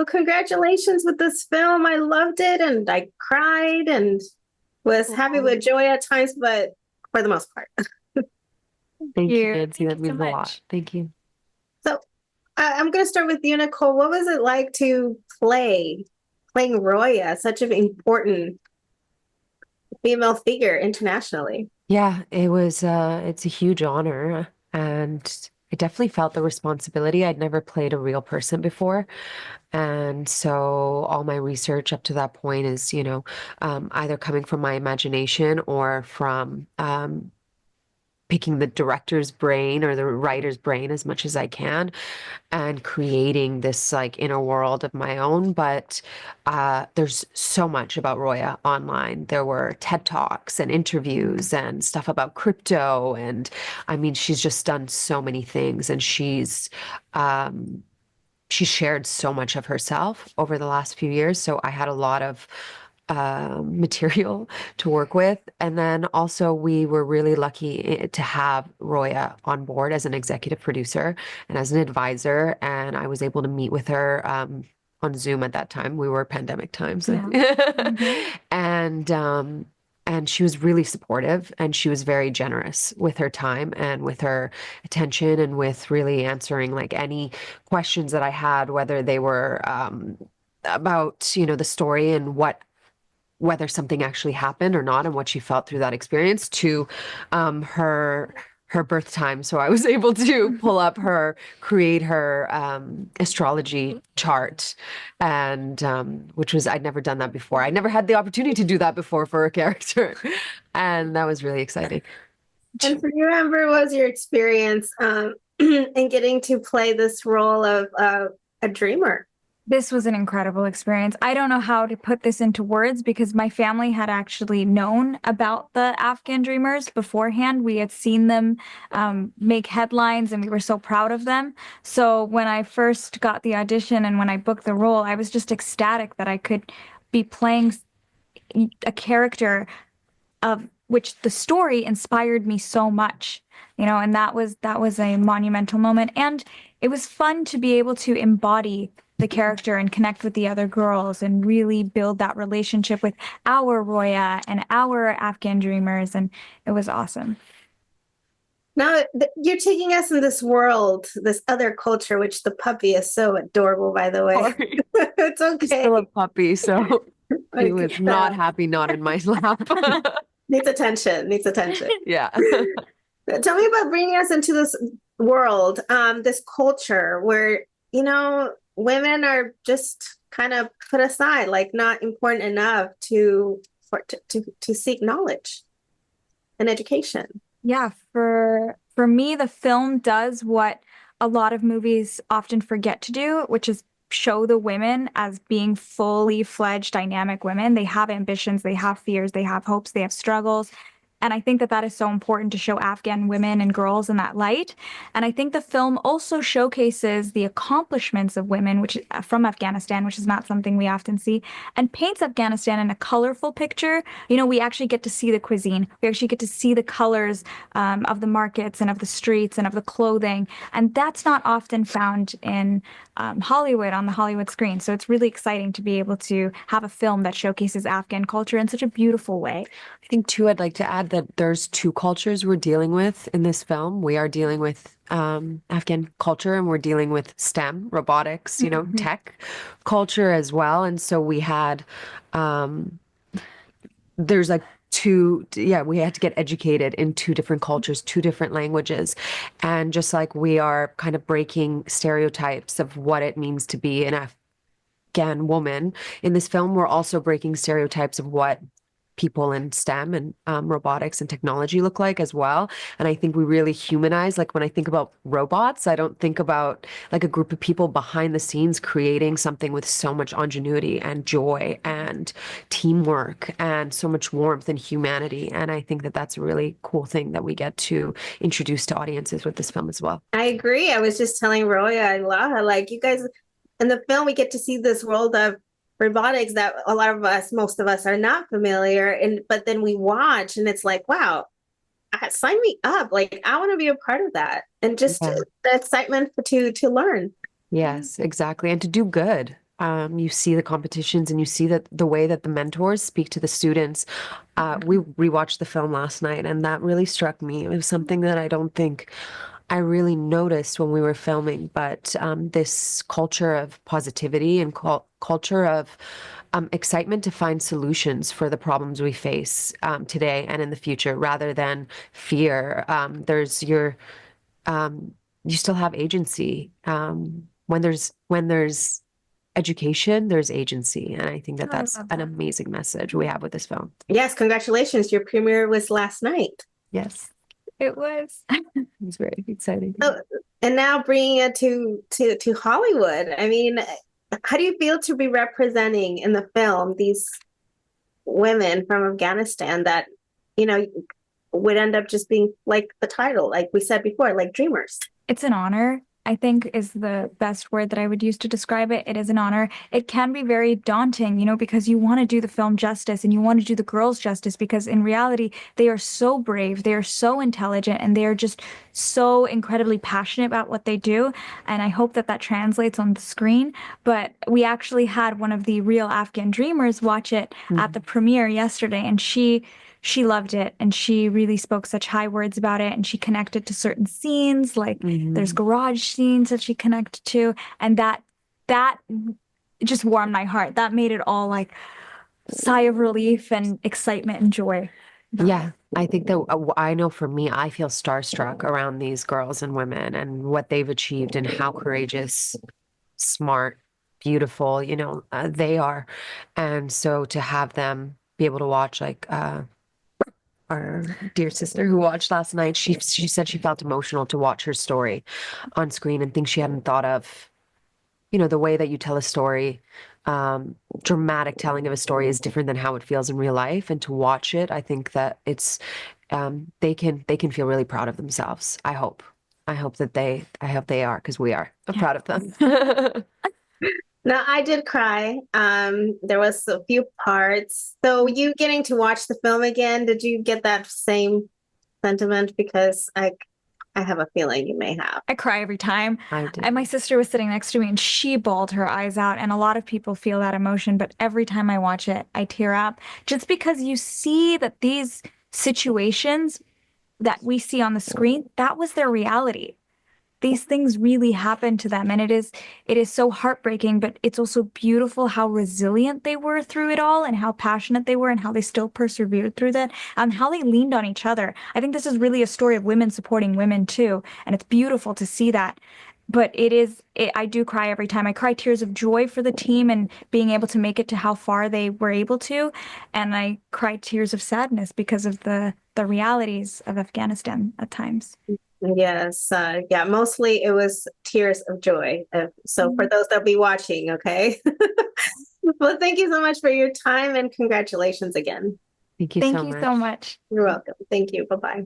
congratulations with this film. I loved it and I cried and was happy with joy at times, but for the most part. Thank you, You. Nancy. Thank That you so means a lot. much. Thank you. So I'm going to start with you, Nicole. What was it like to playing Roya, such an important female figure internationally? Yeah, it's a huge honor, and I definitely felt the responsibility. I'd never played a real person before. And so all my research up to that point is, either coming from my imagination or from picking the director's brain or the writer's brain as much as I can and creating this like inner world of my own. But there's so much about Roya online. There were TED Talks and interviews and stuff about crypto. And I mean, she's just done so many things, and she shared so much of herself over the last few years. So I had a lot of material to work with. And then also, we were really lucky to have Roya on board as an executive producer and as an advisor. And I was able to meet with her on Zoom at that time. We were pandemic times. Yeah. And and she was really supportive, and she was very generous with her time and with her attention, and with really answering like any questions that I had, whether they were about, the story and whether something actually happened or not, and what she felt through that experience, to her birth time. So I was able to create her astrology chart, and which was, I'd never done that before. I never had the opportunity to do that before for a character, and that was really exciting. And for you, Amber, what was your experience in getting to play this role of a dreamer? This was an incredible experience. I don't know how to put this into words because my family had actually known about the Afghan Dreamers beforehand. We had seen them make headlines, and we were so proud of them. So when I first got the audition and when I booked the role, I was just ecstatic that I could be playing a character of which the story inspired me so much, and that was a monumental moment. And it was fun to be able to embody the character and connect with the other girls and really build that relationship with our Roya and our Afghan dreamers. And it was awesome. Now, you're taking us in this world, this other culture, which the puppy is so adorable, by the way. Sorry. It's She's okay. still a puppy, so I he was can not tell. happy, not in my lap. Needs attention, needs attention. Yeah. Tell me about bringing us into this world, this culture where, women are just kind of put aside, like not important enough to seek knowledge and education. Yeah, for me, the film does what a lot of movies often forget to do, which is show the women as being fully fledged dynamic women. They have ambitions, they have fears, they have hopes, they have struggles. And I think that that is so important to show Afghan women and girls in that light. And I think the film also showcases the accomplishments of women, which from Afghanistan, which is not something we often see, and paints Afghanistan in a colorful picture. We actually get to see the cuisine. We actually get to see the colors of the markets and of the streets and of the clothing. And that's not often found in Hollywood, on the Hollywood screen. So it's really exciting to be able to have a film that showcases Afghan culture in such a beautiful way. I think too, I'd like to add that there's two cultures we're dealing with in this film. We are dealing with Afghan culture, and we're dealing with STEM, robotics, tech culture as well. And so we had, there's like we had to get educated in two different cultures, two different languages. And just like we are kind of breaking stereotypes of what it means to be an Afghan woman in this film, we're also breaking stereotypes of what people in STEM and robotics and technology look like as well. And I think we really humanize, like when I think about robots, I don't think about like a group of people behind the scenes creating something with so much ingenuity and joy and teamwork and so much warmth and humanity. And I think that that's a really cool thing that we get to introduce to audiences with this film as well. I agree. I was just telling Roya, I love her. Like you guys in the film, we get to see this world of robotics that a lot of us, most of us, are not familiar. But then we watch, and it's like, wow, sign me up. Like I want to be a part of that, and just Yeah. the excitement to learn. Yes, exactly. And to do good. You see the competitions and you see that the way that the mentors speak to the students. We rewatched the film last night, and that really struck me. It was something that I don't think I really noticed when we were filming, but this culture of positivity and culture of excitement to find solutions for the problems we face today and in the future, rather than fear. You still have agency. When there's education, there's agency, and I think that I that's love an that. amazing message we have with this film. Yes, congratulations. Your premiere was last night. Yes, It was. it was very exciting. Oh, and now bringing it to Hollywood. I mean, how do you feel to be representing in the film these women from Afghanistan that, you know, would end up just being like the title, like we said before, like dreamers? It's an honor, I think, is the best word that I would use to describe it. It is an honor. It can be very daunting, because you want to do the film justice and you want to do the girls justice, because in reality, they are so brave, they are so intelligent, and they are just so incredibly passionate about what they do. And I hope that that translates on the screen. But we actually had one of the real Afghan dreamers watch it at the premiere yesterday, and she loved it, and she really spoke such high words about it, and she connected to certain scenes, like there's garage scenes that she connected to, and that just warmed my heart. That made it all like sigh of relief and excitement and joy. Yeah, I think that I know for me, I feel starstruck around these girls and women and what they've achieved and how courageous, smart, beautiful, they are. And so to have them be able to watch, like, our dear sister who watched last night, she said she felt emotional to watch her story on screen, and things she hadn't thought of. The way that you tell a story, dramatic telling of a story is different than how it feels in real life. And to watch it, I think that it's they can feel really proud of themselves. I hope. I hope they are, because we are proud of them. Now, I did cry. There was a few parts. So you getting to watch the film again, did you get that same sentiment? Because I have a feeling you may have. I cry every time. I did. And my sister was sitting next to me and she bawled her eyes out. And a lot of people feel that emotion, but every time I watch it, I tear up, just because you see that these situations that we see on the screen, that was their reality. These things really happen to them, and it is so heartbreaking, but it's also beautiful how resilient they were through it all, and how passionate they were, and how they still persevered through that, and how they leaned on each other. I think this is really a story of women supporting women too, and it's beautiful to see that. But I do cry every time. I cry tears of joy for the team and being able to make it to how far they were able to, and I cry tears of sadness because of the realities of Afghanistan at times. Yes, yeah, mostly it was tears of joy. So for those that'll be watching, okay? Well, thank you so much for your time, and congratulations again. Thank you Thank so you much. so much. You're welcome. Thank you. Bye-bye.